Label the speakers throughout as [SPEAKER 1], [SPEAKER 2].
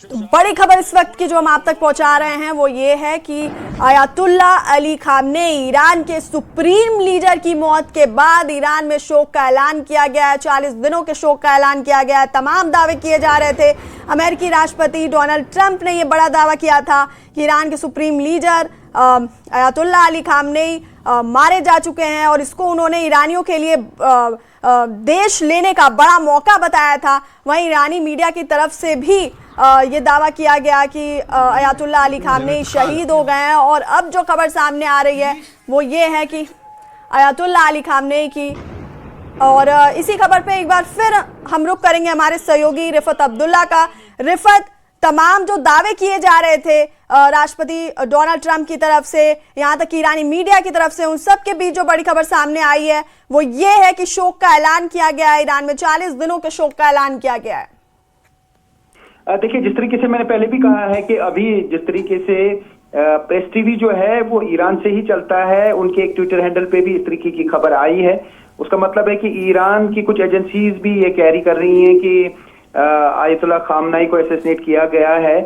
[SPEAKER 1] तो बड़ी खबर इस वक्त की जो हम आप तक पहुंचा रहे हैं वो ये है कि अयातुल्ला अली खामनेई ईरान के सुप्रीम लीडर की मौत के बाद ईरान में शोक का ऐलान किया गया है। 40 दिनों के शोक का ऐलान किया गया है। तमाम दावे किए जा रहे थे। अमेरिकी राष्ट्रपति डोनाल्ड ट्रंप ने यह बड़ा दावा किया था कि ईरान के supreme leader Ayatollah Ali Khamenei मारे जा चुके हैं और इसको उन्होंने ईरानियों के लिए देश लेने का बड़ा मौका बताया था। वहीं ईरानी मीडिया की तरफ से भी ये दावा किया गया कि अयातुल्ला अली खामनेई शहीद हो गए हैं। और अब जो खबर सामने आ रही है वो ये है कि अयातुल्ला अली खामनेई की, और इसी खबर पे एक बार फिर हम रुख करेंगे हमारे सहयोगी रिफत अब्दुल्ला का। रिफत, तमाम जो दावे किए जा रहे थे राष्ट्रपति डोनाल्ड ट्रंप की तरफ से, यहाँ तक ईरानी मीडिया की तरफ से, उन सब के बीच जो बड़ी खबर सामने आई है वो ये है कि शोक का ऐलान किया गया है। ईरान में 40 दिनों के शोक का ऐलान किया गया है।
[SPEAKER 2] देखिए, जिस तरीके से मैंने पहले भी कहा है कि अभी जिस तरीके से प्रेस टीवी जो है वो ईरान से ही चलता है, उनके एक ट्विटर हैंडल पे भी इस तरीके की खबर आई है। उसका मतलब है कि ईरान की कुछ एजेंसीज भी ये कैरी कर रही हैं कि अयातुल्ला खामनेई को असैसिनेट किया गया है,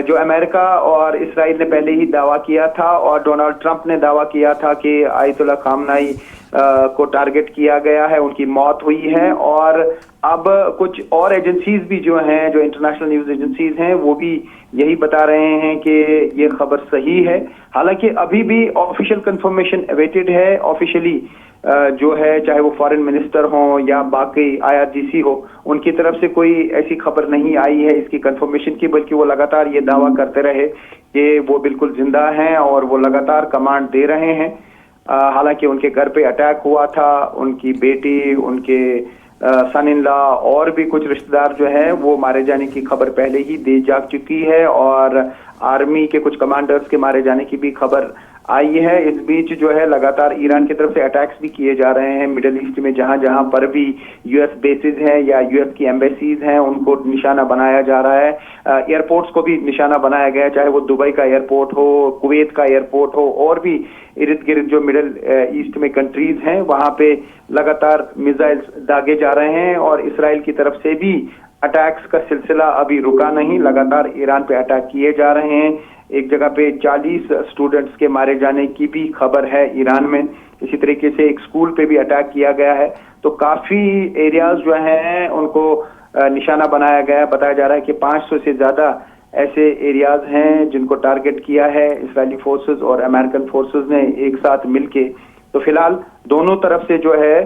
[SPEAKER 2] जो अमेरिका और इसराइल ने पहले ही दावा किया था और डोनाल्ड ट्रंप ने दावा किया था कि अयातुल्ला खामनेई को टारगेट किया गया है, उनकी मौत हुई है। और अब कुछ और एजेंसीज भी जो हैं, जो इंटरनेशनल न्यूज एजेंसीज हैं, वो भी यही बता रहे हैं कि ये खबर सही है। हालांकि अभी भी ऑफिशियल कंफर्मेशन अवेटेड है। ऑफिशियली जो है, चाहे वो फॉरेन मिनिस्टर हो या बाकी IRGC हो, उनकी तरफ से कोई ऐसी खबर नहीं आई है इसकी कंफर्मेशन की, बल्कि वो लगातार ये दावा करते रहे कि वो बिल्कुल जिंदा हैं और वो लगातार कमांड दे रहे हैं। हालांकि उनके घर पे अटैक हुआ था, उनकी बेटी, उनके सन इन लॉ और भी कुछ रिश्तेदार जो है वो मारे जाने की खबर पहले ही दे जा चुकी है और आर्मी के कुछ कमांडर्स के मारे जाने की भी खबर आई है। इस बीच जो है लगातार ईरान की तरफ से अटैक्स भी किए जा रहे हैं मिडिल ईस्ट में, जहां जहां पर भी US बेसिस हैं या US की एम्बेसीज हैं उनको निशाना बनाया जा रहा है। एयरपोर्ट्स को भी निशाना बनाया गया है, चाहे वो दुबई का एयरपोर्ट हो, कुवैत का एयरपोर्ट हो, और भी इर्द गिर्द जो मिडिल ईस्ट में कंट्रीज हैं वहां पे लगातार मिसाइल्स दागे जा रहे हैं। और इसराइल की तरफ से भी अटैक्स का सिलसिला अभी रुका नहीं, लगातार ईरान पे अटैक किए जा रहे हैं। एक जगह पे 40 स्टूडेंट्स के मारे जाने की भी खबर है ईरान में। इसी तरीके से एक स्कूल पे भी अटैक किया गया है। तो काफी एरियाज जो हैं उनको निशाना बनाया गया है। बताया जा रहा है कि 500 से ज्यादा ऐसे एरियाज हैं जिनको टारगेट किया है इजरायली फोर्सेस और अमेरिकन फोर्सेस ने एक साथ मिलके। तो फिलहाल दोनों तरफ से जो है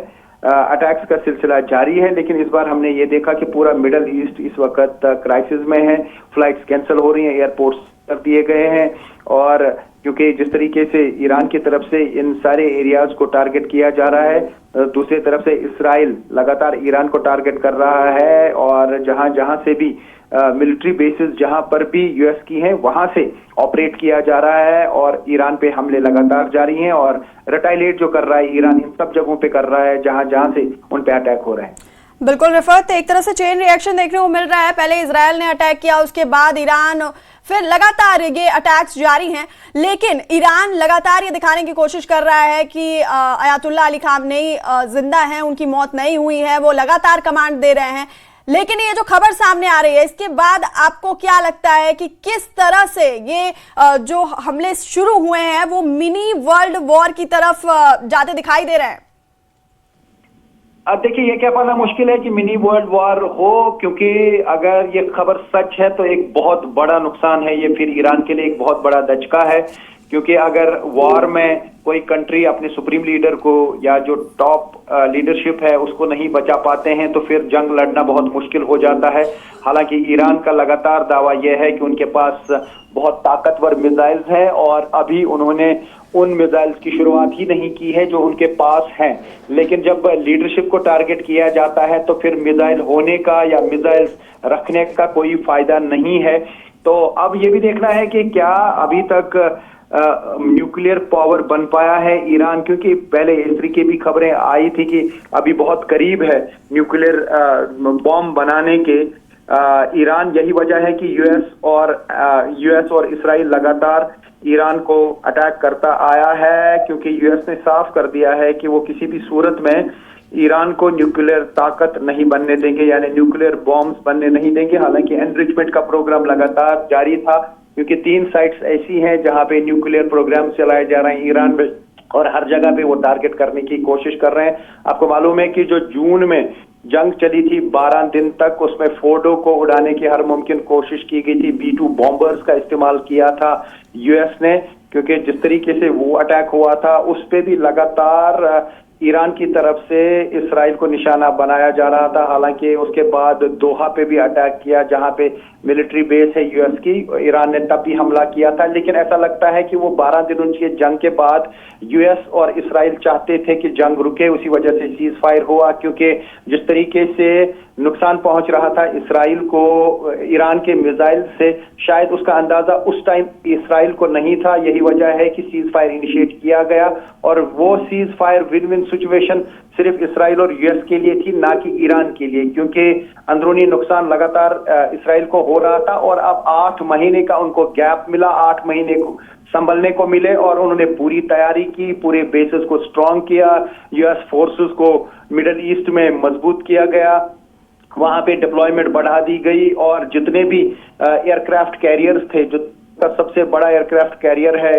[SPEAKER 2] अटैक्स का सिलसिला जारी है, लेकिन इस बार हमने ये देखा कि पूरा मिडल ईस्ट इस वक्त क्राइसिस में है। फ्लाइट्स कैंसिल हो रही हैं, एयरपोर्ट्स कर दिए गए हैं। और क्योंकि जिस तरीके से ईरान की तरफ से इन सारे एरियाज को टारगेट किया जा रहा है, दूसरी तरफ से इसराइल लगातार ईरान को टारगेट कर रहा है और जहां जहां से भी मिलिट्री बेसिस जहां पर भी US की हैं वहां से ऑपरेट किया जा रहा है और ईरान पे हमले लगातार जारी हैं। और रिटाइलेट जो कर रहा है ईरान इन सब जगहों पे कर रहा है जहां जहां से उन पे अटैक हो रहे हैं।
[SPEAKER 1] बिल्कुल रिफत, एक तरह से चेन रिएक्शन देखने को मिल रहा है। पहले इजराइल ने अटैक किया, उसके बाद ईरान, फिर लगातार ये अटैक्स जारी हैं। लेकिन ईरान लगातार ये दिखाने की कोशिश कर रहा है कि अयातुल्ला अली खामनेई जिंदा हैं, उनकी मौत नहीं हुई है, वो लगातार कमांड दे रहे हैं। लेकिन ये जो खबर सामने आ रही है, इसके बाद आपको क्या लगता है कि किस तरह से ये जो हमले शुरू हुए हैं वो मिनी वर्ल्ड वॉर की तरफ जाते दिखाई दे रहे हैं?
[SPEAKER 2] अब देखिए, ये क्या पाना मुश्किल है कि मिनी वर्ल्ड वॉर हो, क्योंकि अगर ये खबर सच है तो एक बहुत बड़ा नुकसान है ये, फिर ईरान के लिए एक बहुत बड़ा दचका है। क्योंकि अगर वॉर में कोई कंट्री अपने सुप्रीम लीडर को या जो टॉप लीडरशिप है उसको नहीं बचा पाते हैं तो फिर जंग लड़ना बहुत मुश्किल हो जाता है। हालांकि ईरान का लगातार दावा यह है कि उनके पास बहुत ताकतवर मिसाइल्स हैं और अभी उन्होंने उन मिसाइल्स की शुरुआत ही नहीं की है जो उनके पास हैं। लेकिन जब लीडरशिप को टारगेट किया जाता है तो फिर मिसाइल होने का या मिसाइल्स रखने का कोई फायदा नहीं है। तो अब ये भी देखना है कि क्या अभी तक न्यूक्लियर पावर बन पाया है ईरान, क्योंकि पहले इस तरीके भी खबरें आई थी कि अभी बहुत करीब है न्यूक्लियर बॉम्ब बनाने के ईरान। यही वजह है कि यूएस और इसराइल लगातार ईरान को अटैक करता आया है, क्योंकि यूएस ने साफ कर दिया है कि वो किसी भी सूरत में ईरान को न्यूक्लियर ताकत नहीं बनने देंगे, यानी न्यूक्लियर बॉम्ब्स बनने नहीं देंगे। हालांकि एनरिचमेंट का प्रोग्राम लगातार जारी था, क्योंकि 3 साइट्स ऐसी हैं जहां पे न्यूक्लियर प्रोग्राम चलाए जा रहे हैं ईरान में, और हर जगह पे वो टारगेट करने की कोशिश कर रहे हैं। आपको मालूम है कि जो जून में जंग चली थी 12 दिन तक, उसमें फोर्डो को उड़ाने की हर मुमकिन कोशिश की गई थी। B-2 बॉम्बर्स का इस्तेमाल किया था यूएस ने, क्योंकि जिस तरीके से वो अटैक हुआ था उस पे भी लगातार ईरान की तरफ से इसराइल को निशाना बनाया जा रहा था। हालांकि उसके बाद दोहा पे भी अटैक किया, जहां पे मिलिट्री बेस है यूएस की, ईरान ने तब भी हमला किया था। लेकिन ऐसा लगता है कि वो 12 दिनों की जंग के बाद यूएस और इसराइल चाहते थे कि जंग रुके, उसी वजह से सीज फायर हुआ। क्योंकि जिस तरीके से नुकसान पहुंच रहा था इसराइल को ईरान के मिसाइल से, शायद उसका अंदाजा उस टाइम इसराइल को नहीं था। यही वजह है कि सीज फायर इनिशिएट किया गया, और वो cease fire win win situation सिर्फ इसराइल और यूएस के लिए थी, ना कि ईरान के लिए, क्योंकि अंदरूनी नुकसान लगातार इसराइल को हो रहा था। और अब 8 महीने का उनको गैप मिला, 8 महीने को संभलने को मिले, और उन्होंने पूरी तैयारी की, पूरे बेसिस को स्ट्रांग किया, यूएस फोर्सेस को मिडिल ईस्ट में मजबूत किया गया, वहां पे डिप्लॉयमेंट बढ़ा दी गई, और जितने भी एयरक्राफ्ट कैरियर्स थे, जो सबसे बड़ा एयरक्राफ्ट कैरियर है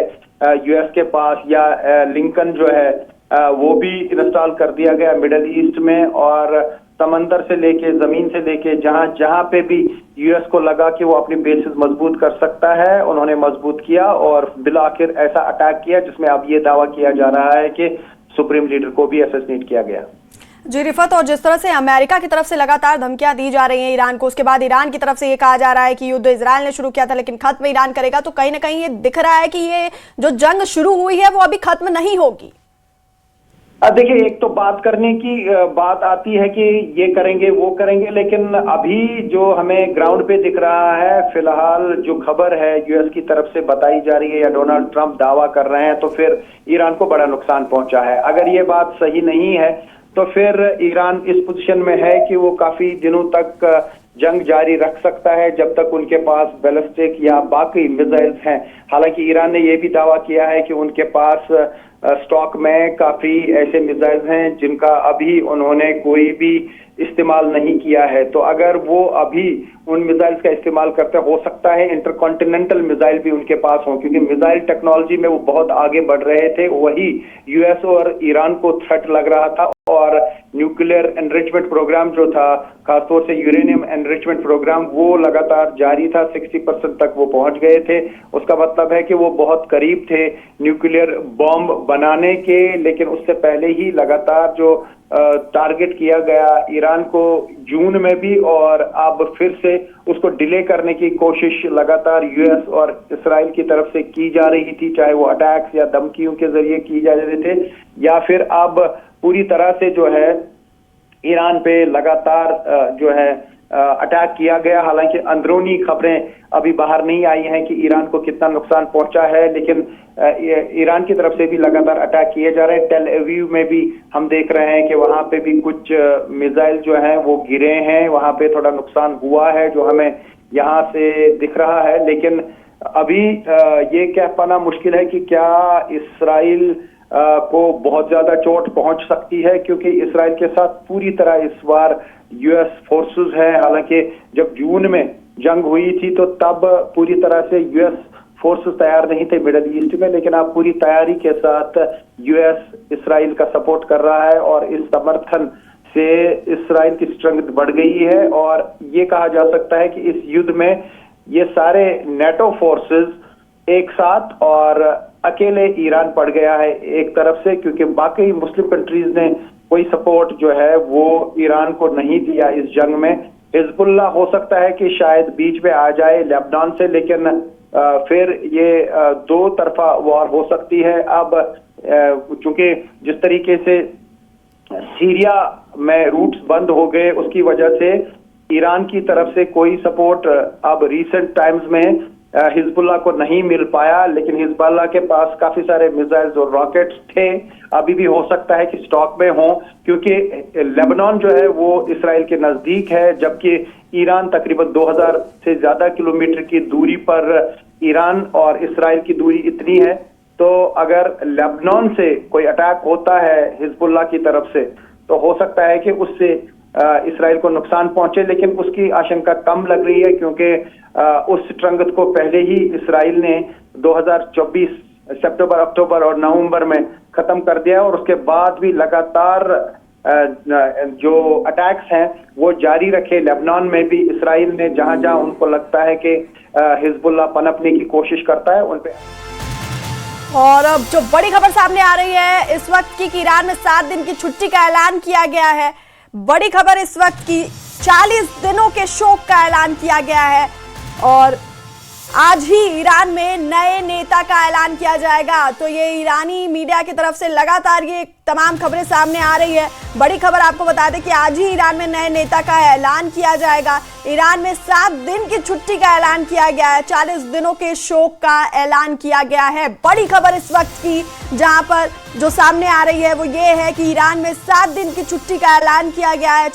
[SPEAKER 2] यूएस के पास, या लिंकन जो है, वो भी इंस्टॉल कर दिया गया मिडिल ईस्ट में। और समंदर से लेके जमीन से लेके जहां जहां पे भी यूएस को लगा कि वो अपनी बेसिस मजबूत कर सकता है, उन्होंने मजबूत किया, और बिलाखिर ऐसा अटैक किया जिसमें अब ये दावा किया जा रहा है कि सुप्रीम लीडर को भी असैसिनेट किया गया।
[SPEAKER 1] जी रिफत, और जिस तरह से अमेरिका की तरफ से लगातार धमकियां दी जा रही हैं ईरान को, उसके बाद ईरान की तरफ से ये कहा जा रहा है कि युद्ध इजराइल ने शुरू किया था लेकिन खत्म ईरान करेगा, तो कहीं ना कहीं ये दिख रहा है कि ये जो जंग शुरू हुई है वो अभी खत्म नहीं होगी।
[SPEAKER 2] देखिए, एक तो बात करने की बात आती है कि ये करेंगे वो करेंगे, लेकिन अभी जो हमें ग्राउंड पे दिख रहा है, फिलहाल जो खबर है यूएस की तरफ से बताई जा रही है, या डोनाल्ड ट्रंप दावा कर रहे हैं, तो फिर ईरान को बड़ा नुकसान पहुंचा है। अगर ये बात सही नहीं है तो फिर ईरान इस पोजीशन में है कि वो काफी दिनों तक जंग जारी रख सकता है, जब तक उनके पास बैलिस्टिक या बाकी मिसाइल्स हैं। हालांकि ईरान ने यह भी दावा किया है कि उनके पास स्टॉक में काफी ऐसे मिसाइल्स हैं जिनका अभी उन्होंने कोई भी इस्तेमाल नहीं किया है। तो अगर वो अभी उन मिसाइल्स का इस्तेमाल करते, हो सकता है इंटरकॉन्टिनेंटल मिसाइल भी उनके पास हो, क्योंकि मिसाइल टेक्नोलॉजी में वो बहुत आगे बढ़ रहे थे। वही यूएस और ईरान को थ्रेट लग रहा था, और न्यूक्लियर एनरिचमेंट प्रोग्राम जो था, खासतौर से यूरेनियम एनरिचमेंट प्रोग्राम, वो लगातार जारी था, 60% तक वो पहुंच गए थे। उसका मतलब है कि वो बहुत करीब थे न्यूक्लियर बॉम्ब बनाने के, लेकिन उससे पहले ही लगातार जो टारगेट किया गया ईरान को जून में भी, और अब फिर से उसको डिले करने की कोशिश लगातार यूएस और इसराइल की तरफ से की जा रही थी, चाहे वो अटैक्स या धमकियों के जरिए की जा रहे थे, या फिर अब पूरी तरह से जो है ईरान पे लगातार जो है अटैक किया गया। हालांकि अंदरूनी खबरें अभी बाहर नहीं आई हैं कि ईरान को कितना नुकसान पहुंचा है, लेकिन ईरान की तरफ से भी लगातार अटैक किए जा रहे हैं। टेल अवीव में भी हम देख रहे हैं कि वहां पे भी कुछ मिसाइल जो हैं वो गिरे हैं, वहां पे थोड़ा नुकसान हुआ है जो हमें यहाँ से दिख रहा है। लेकिन अभी ये कह पाना मुश्किल है कि क्या इसराइल को बहुत ज्यादा चोट पहुंच सकती है, क्योंकि इसराइल के साथ पूरी तरह इस बार यूएस फोर्सेस है। हालांकि जब जून में जंग हुई थी तो तब पूरी तरह से यूएस फोर्सेस तैयार नहीं थे मिडिल ईस्ट में, लेकिन अब पूरी तैयारी के साथ यूएस इसराइल का सपोर्ट कर रहा है, और इस समर्थन से इसराइल की स्ट्रेंथ बढ़ गई है। और ये कहा जा सकता है कि इस युद्ध में ये सारे नेटो फोर्सेस एक साथ, और अकेले ईरान पड़ गया है एक तरफ से, क्योंकि बाकी मुस्लिम कंट्रीज ने कोई सपोर्ट जो है वो ईरान को नहीं दिया इस जंग में। हिजबुल्ला हो सकता है कि शायद बीच में आ जाए लेबनान से, लेकिन फिर ये दो तरफा वॉर हो सकती है। अब चूंकि जिस तरीके से सीरिया में रूट्स बंद हो गए, उसकी वजह से ईरान की तरफ से कोई सपोर्ट अब रिसेंट टाइम्स में हिजबुल्ला को नहीं मिल पाया, लेकिन हिजबुल्ला के पास काफी सारे मिसाइल्स और रॉकेट्स थे, अभी भी हो सकता है कि स्टॉक में हो, क्योंकि लेबनान जो है वो इसराइल के नजदीक है, जबकि ईरान तकरीबन 2000 से ज्यादा किलोमीटर की दूरी पर ईरान और इसराइल की दूरी इतनी है। तो अगर लेबनान से कोई अटैक होता है हिजबुल्ला की तरफ से, तो हो सकता है कि उससे इसराइल को नुकसान पहुंचे, लेकिन उसकी आशंका कम लग रही है क्योंकि उस ट्रंगत को पहले ही इसराइल ने 2024 सितंबर, अक्टूबर और नवंबर में खत्म कर दिया और उसके बाद भी लगातार जो अटैक्स हैं वो जारी रखे। लेबनान में भी इसराइल ने जहां जहां उनको लगता है कि हिजबुल्लाह पनपने की कोशिश करता है उन पे।
[SPEAKER 1] और अब जो बड़ी खबर सामने आ रही है इस वक्त की कि ईरान में 7 दिन की छुट्टी का ऐलान किया गया है। बड़ी खबर इस वक्त की 40 दिनों के शोक का ऐलान किया गया है और आज ही ईरान में नए नेता का ऐलान किया जाएगा। तो ये ईरानी मीडिया की तरफ से लगातार ये तमाम खबरें सामने आ रही है। बड़ी खबर आपको बता दें कि आज ही ईरान में नए नेता का ऐलान किया जाएगा। ईरान में 7 दिन की छुट्टी का ऐलान किया गया है, 40 दिनों के शोक का ऐलान किया गया है। बड़ी खबर इस वक्त की जहां पर जो सामने आ रही है वो ये है कि ईरान में 7 दिन की छुट्टी का ऐलान किया गया है।